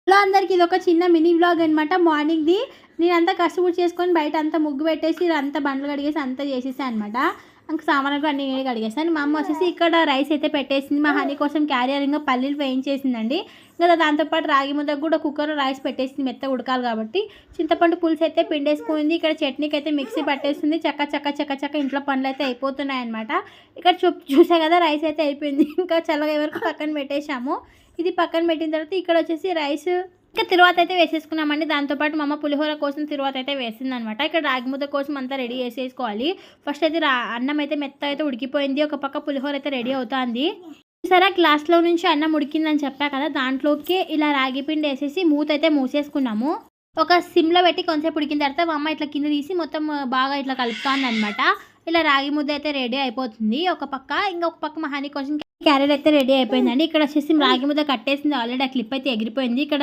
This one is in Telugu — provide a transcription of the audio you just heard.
హలో అందరికి, ఇది ఒక చిన్న మినీ వ్లాగ్ అనమాట. మార్నింగ్ది నేనంతా కష్టపడి చేసుకొని బయట అంతా ముగ్గు పెట్టేసి అంతా బండ్లు కడిగేసి అంతా చేసేసాను అనమాట. ఇంక సామాన్లు అన్నీ నేనే కడిగేసాను. మా అమ్మ వచ్చేసి ఇక్కడ రైస్ అయితే పెట్టేసింది. మా హనీ కోసం క్యారియర్ ఇంకా పల్లీలు వేయించేసిందండి. ఇంకా దాంతోపాటు రాగి ముద్దకు కూడా కుక్కర్లో రైస్ పెట్టేసింది, మెత్తగా ఉడకాలి కాబట్టి. చింతపండు పులుసు అయితే పిండేసుకుంది. ఇక్కడ చట్నీకి అయితే మిక్సీ పట్టేస్తుంది. చక్క ఇంట్లో పనులు అయితే అయిపోతున్నాయి అనమాట. ఇక్కడ చూసా కదా, రైస్ అయితే అయిపోయింది. ఇంకా చల్లగా వరకు పక్కన పెట్టేశాము. ఇది పక్కన పెట్టిన తర్వాత ఇక్కడ వచ్చేసి రైస్ ఇంకా తిరువాత అయితే వేసేసుకున్నామండి. దాంతోపాటు మా అమ్మ పులిహోర కోసం తిరువాత అయితే వేసిందనమాట. ఇక్కడ రాగి ముద్ద కోసం అంతా రెడీ చేసేసుకోవాలి. ఫస్ట్ అయితే అన్నం అయితే మెత్త అయితే ఉడికిపోయింది. ఒక పక్క పులిహోర అయితే రెడీ అవుతుంది. సరే, గ్లాస్లో నుంచి అన్నం ఉడికిందని చెప్పా కదా, దాంట్లోకి ఇలా రాగి పిండి వేసేసి మూత అయితే మూసేసుకున్నాము. ఒక సిమ్లో పెట్టి కొంచెంసేపు ఉడికిన తర్వాత మా అమ్మ ఇట్లా కింద తీసి మొత్తం బాగా ఇట్లా కలుపుతుంది అనమాట. ఇలా రాగి ముద్ద అయితే రెడీ అయిపోతుంది ఒక పక్క. ఇంకొక పక్క మా హనీ కోసం క్యారెట్ అయితే రెడీ అయిపోయిందండి. ఇక్కడ వచ్చేసి రాగి ముద్ద కట్టేసింది ఆల్రెడీ. ఆ క్లిప్ అయితే ఎగిరిపోయింది. ఇక్కడ